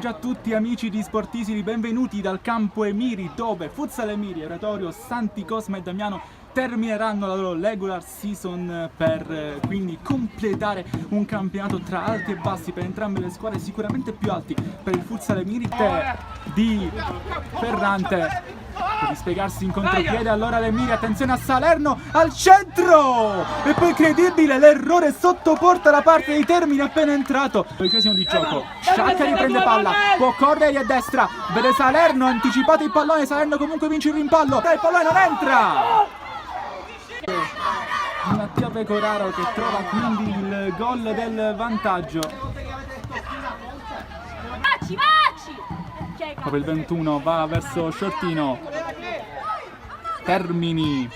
pomeriggio a tutti amici di Sportisili, benvenuti dal campo Emiri dove Futsal Emiri, Oratorio, Santi Cosma e Damiano termineranno la loro regular season per quindi completare un campionato tra alti e bassi per entrambe le squadre, sicuramente più alti per il Futsal Emiri di Ferrante per dispiegarsi in contropiede. Allora l'Emiri, attenzione a Salerno al centro e poi incredibile l'errore sotto porta da parte di Termini appena entrato. 12° di gioco, Sciacca riprende palla, può correre a destra, vede Salerno, anticipato il pallone, Salerno comunque vince il rimpallo, il pallone non entra. Mattia Pecoraro che trova quindi il gol del vantaggio. Proprio il 21 va verso Shortino. Termini.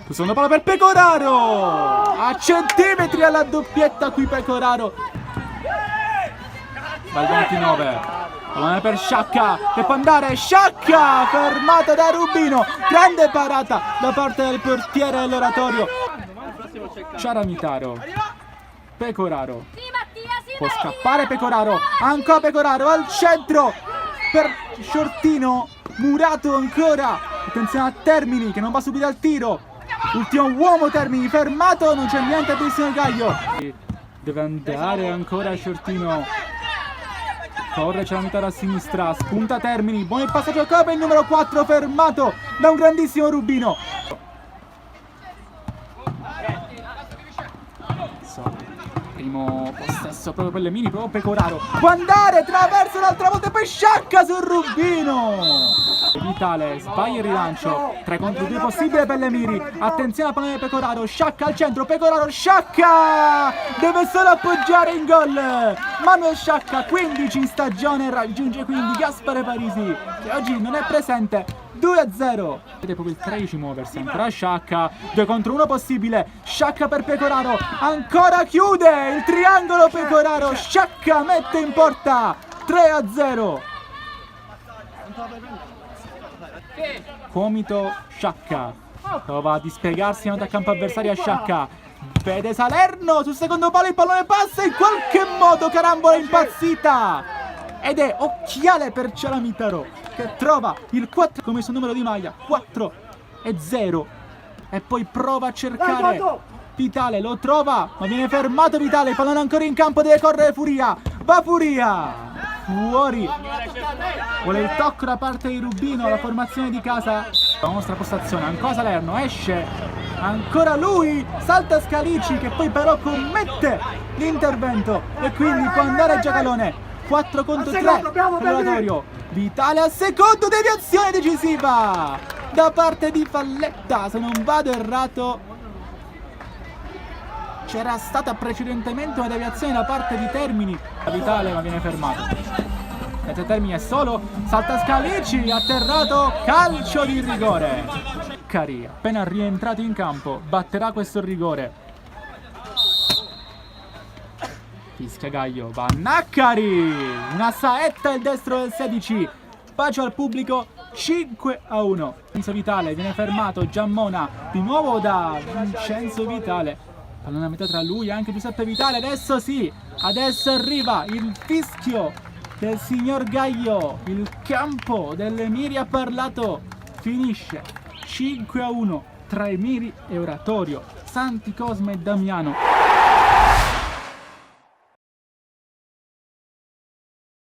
Secondo palla per Pecoraro. A centimetri alla doppietta qui Pecoraro. Va il 29. Pallone per Sciacca che può andare. Sciacca fermato da Rubino. Grande parata da parte del portiere dell'Oratorio. Ciaramitaro. Pecoraro. Può scappare Pecoraro. Ancora Pecoraro al centro per Shortino. Murato ancora. Attenzione a Termini che non va subito al tiro. Ultimo uomo Termini fermato. Non c'è niente per il signor Gaglio. Deve andare ancora Shortino. Corre Ciaramitaro a sinistra. Spunta Termini. Buon il passaggio a Copa. Il numero 4 fermato da un grandissimo Rubino. Primo possesso proprio per l'Emiri, proprio Pecoraro. Può andare, traverso l'altra volta e poi Sciacca sul Rubino. Vitale sbaglia il rilancio. 3 contro 2 possibile per l'Emiri. Attenzione al pallone di Pecoraro. Sciacca al centro. Pecoraro, Sciacca deve solo appoggiare in gol. Manuel Sciacca, 15 in stagione, raggiunge quindi Gaspare Parisi che oggi non è presente. 2-0. Vede proprio il 13 muoversi. Ancora Sciacca. 2 contro 1 possibile. Sciacca per Pecoraro. Ancora chiude il triangolo Pecoraro. Sciacca mette in porta. 3-0. Comito Sciacca. Prova a dispiegarsi da campo avversario a Sciacca. Vede Salerno sul secondo palo, il pallone passa in qualche modo, carambola impazzita. Ed è occhiale per Ciaramitaro che trova il 4 come suo numero di maglia, 4-0. E poi prova a cercare Vitale, lo trova ma viene fermato Vitale, il pallone ancora in campo, deve correre Furia, va Furia, fuori. Vuole il tocco da parte di Rubino, la formazione di casa. La nostra postazione, ancora Salerno, esce, ancora lui, salta Scalici che poi però commette l'intervento e quindi può andare Giacalone. 4 contro 3 per l'Oratorio. Vitale al secondo, deviazione decisiva da parte di Falletta, se non vado errato c'era stata precedentemente una deviazione da parte di Termini. Vitale ma viene fermato. Senza Termini è solo, salta Scalici, atterrato, calcio di rigore. Cari, appena rientrato in campo, batterà questo rigore. Fischia Gaglio, va Naccari, una saetta il destro del 16, bacio al pubblico, 5-1. Vincenzo Vitale viene fermato, Giammona di nuovo da Vincenzo Vitale, pallone a metà tra lui e anche Giuseppe Vitale, adesso sì, adesso arriva il fischio del signor Gaglio, il campo dell'Emiri ha parlato, finisce 5-1 tra Emiri e Oratorio, Santi Cosma e Damiano.